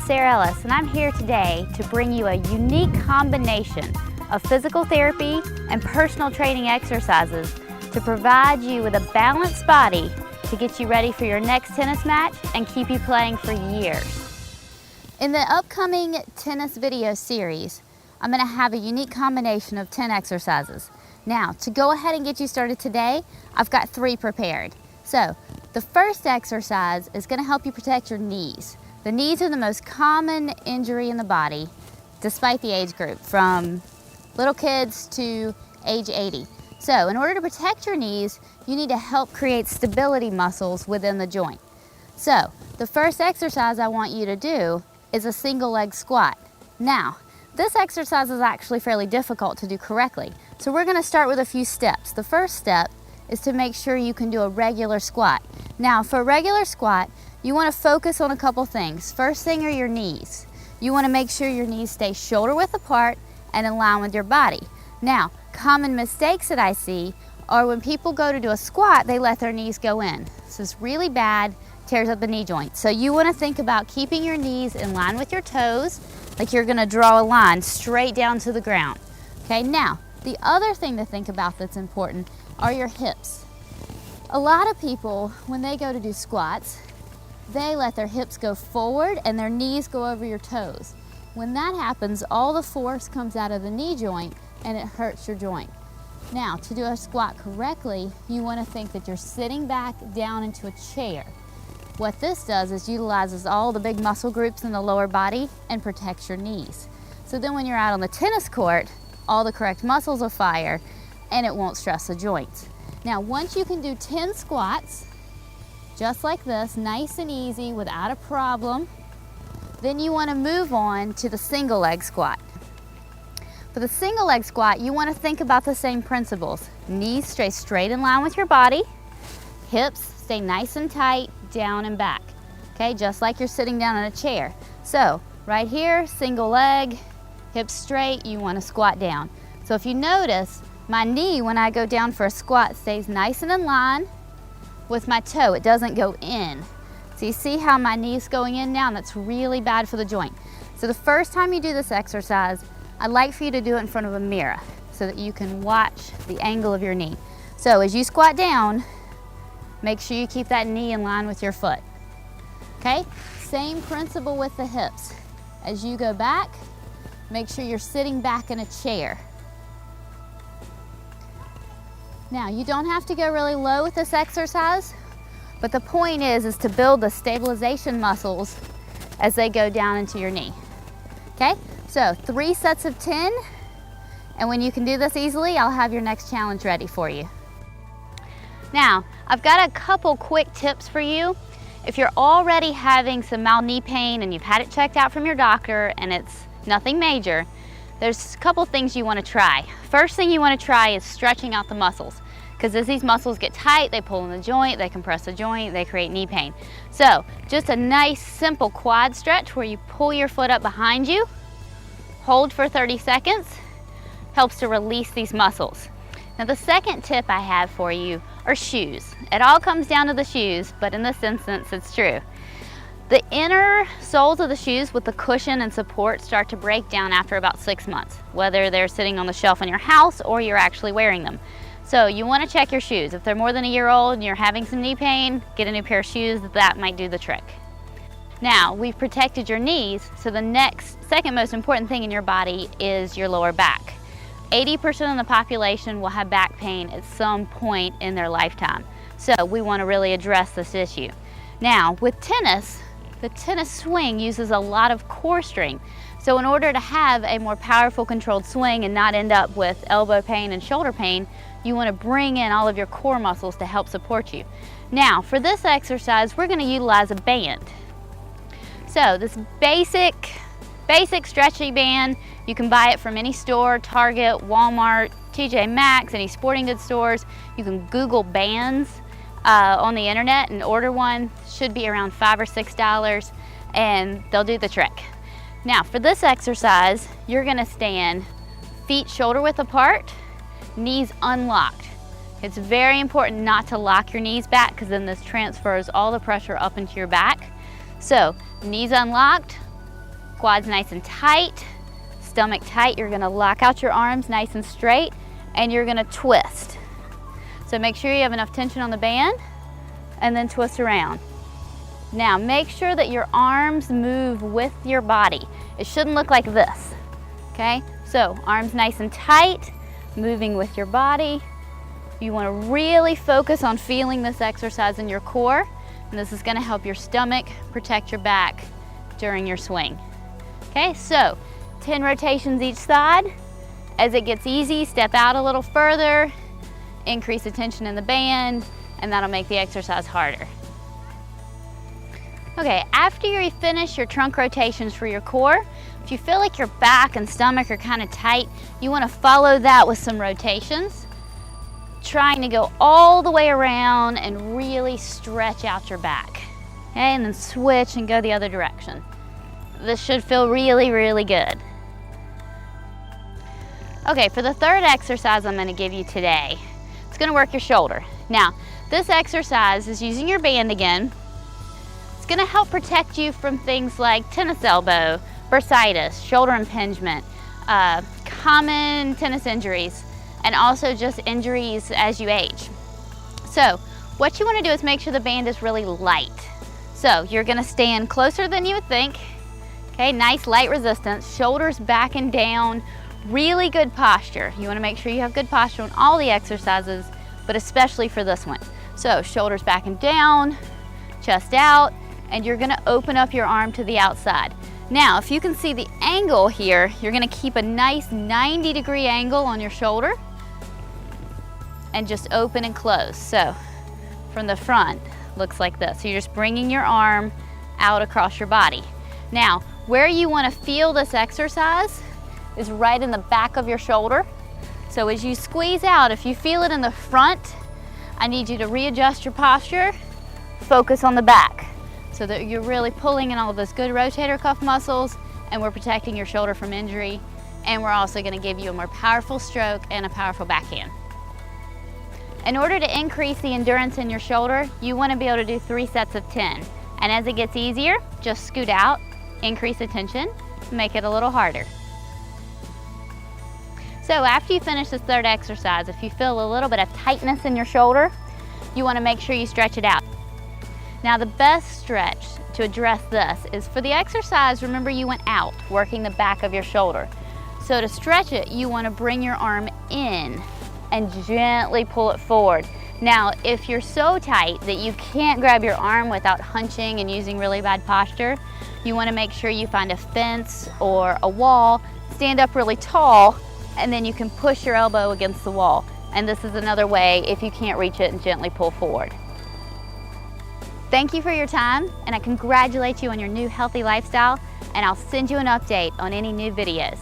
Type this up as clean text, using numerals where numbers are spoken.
Sarah Ellis, and I'm here today to bring you a unique combination of physical therapy and personal training exercises to provide you with a balanced body to get you ready for your next tennis match and keep you playing for years. In the upcoming tennis video series, I'm going to have a unique combination of 10 exercises. Now, to go ahead and get you started today, I've got 3 prepared. So, the first exercise is going to help you protect your knees. The knees are the most common injury in the body, despite the age group, from little kids to age 80. So, in order to protect your knees, you need to help create stability muscles within the joint. So, the first exercise I want you to do is a single leg squat. Now, this exercise is actually fairly difficult to do correctly. So we're going to start with a few steps. The first step is to make sure you can do a regular squat. Now, for a regular squat, you want to focus on a couple things. First thing are your knees. You want to make sure your knees stay shoulder width apart and in line with your body. Now, common mistakes that I see are when people go to do a squat, they let their knees go in. This is really bad, tears up the knee joint. So you want to think about keeping your knees in line with your toes, like you're going to draw a line straight down to the ground. Okay, now, the other thing to think about that's important are your hips. A lot of people, when they go to do squats, they let their hips go forward and their knees go over your toes. When that happens, all the force comes out of the knee joint and it hurts your joint. Now, to do a squat correctly, you want to think that you're sitting back down into a chair. What this does is utilizes all the big muscle groups in the lower body and protects your knees. So then when you're out on the tennis court, all the correct muscles will fire and it won't stress the joints. Now, once you can do 10 squats, just like this, nice and easy without a problem, then you want to move on to the single leg squat. For the single leg squat, you want to think about the same principles. Knees stay straight in line with your body, hips stay nice and tight, down and back. Okay, just like you're sitting down in a chair. So, right here, single leg, hips straight, you want to squat down. So if you notice, my knee, when I go down for a squat, stays nice and in line with my toe. It doesn't go in. So you see how my knee's going in now? And that's really bad for the joint. So the first time you do this exercise, I'd like for you to do it in front of a mirror so that you can watch the angle of your knee. So as you squat down, make sure you keep that knee in line with your foot. Okay? Same principle with the hips. As you go back, make sure you're sitting back in a chair. Now, you don't have to go really low with this exercise, but the point is to build the stabilization muscles as they go down into your knee. Okay? So 3 sets of 10, and when you can do this easily, I'll have your next challenge ready for you. Now, I've got a couple quick tips for you. If you're already having some mild knee pain and you've had it checked out from your doctor and it's nothing major, there's a couple things you want to try. First thing you want to try is stretching out the muscles, because as these muscles get tight, they pull in the joint, they compress the joint, they create knee pain. So, just a nice simple quad stretch where you pull your foot up behind you, hold for 30 seconds, helps to release these muscles. Now, the second tip I have for you are shoes. It all comes down to the shoes, but in this instance, it's true. The inner soles of the shoes with the cushion and support start to break down after about 6 months, whether they're sitting on the shelf in your house or you're actually wearing them. So you want to check your shoes. If they're more than a year old and you're having some knee pain, get a new pair of shoes. That might do the trick. Now, we've protected your knees, so the second most important thing in your body is your lower back. 80% of the population will have back pain at some point in their lifetime. So we want to really address this issue. Now, with tennis, the tennis swing uses a lot of core strain. So in order to have a more powerful controlled swing and not end up with elbow pain and shoulder pain, you want to bring in all of your core muscles to help support you. Now, for this exercise, we're going to utilize a band. So this basic stretchy band, you can buy it from any store, Target, Walmart, TJ Maxx, any sporting goods stores. You can Google bands on the internet and order one. Should be around $5 or $6 and they'll do the trick. Now for this exercise, you're gonna stand feet shoulder width apart, knees unlocked. It's very important not to lock your knees back because then this transfers all the pressure up into your back. So knees unlocked, Quads nice and tight, stomach tight. You're gonna lock out your arms nice and straight, and you're gonna twist. So make sure you have enough tension on the band, and then twist around. Now make sure that your arms move with your body. It shouldn't look like this, okay? So arms nice and tight, moving with your body. You wanna really focus on feeling this exercise in your core, and this is gonna help your stomach protect your back during your swing. Okay, so 10 rotations each side. As it gets easy, step out a little further, increase the tension in the band, and that'll make the exercise harder. Okay, after you finish your trunk rotations for your core, if you feel like your back and stomach are kind of tight, you want to follow that with some rotations, trying to go all the way around and really stretch out your back. Okay, and then switch and go the other direction. This should feel really, really good. Okay, for the third exercise I'm going to give you today, it's going to work your shoulder. Now, this exercise is using your band again. It's going to help protect you from things like tennis elbow, bursitis, shoulder impingement, common tennis injuries, and also just injuries as you age. So what you want to do is make sure the band is really light. So you're going to stand closer than you would think. Okay, nice light resistance, shoulders back and down, really good posture. You want to make sure you have good posture on all the exercises, but especially for this one. So shoulders back and down, chest out, and you're going to open up your arm to the outside. Now, if you can see the angle here, you're going to keep a nice 90-degree angle on your shoulder and just open and close. So from the front, looks like this. So you're just bringing your arm out across your body. Now, where you want to feel this exercise is right in the back of your shoulder. So as you squeeze out, if you feel it in the front, I need you to readjust your posture, focus on the back, so that you're really pulling in all of those good rotator cuff muscles, and we're protecting your shoulder from injury, and we're also going to give you a more powerful stroke and a powerful backhand. In order to increase the endurance in your shoulder, you want to be able to do 3 sets of 10. And as it gets easier, just scoot out, increase the tension, make it a little harder. So after you finish this third exercise, if you feel a little bit of tightness in your shoulder, you want to make sure you stretch it out. Now the best stretch to address this is for the exercise, remember you went out, working the back of your shoulder. So to stretch it, you want to bring your arm in and gently pull it forward. Now, if you're so tight that you can't grab your arm without hunching and using really bad posture, you want to make sure you find a fence or a wall, stand up really tall, and then you can push your elbow against the wall. And this is another way if you can't reach it and gently pull forward. Thank you for your time, and I congratulate you on your new healthy lifestyle, and I'll send you an update on any new videos.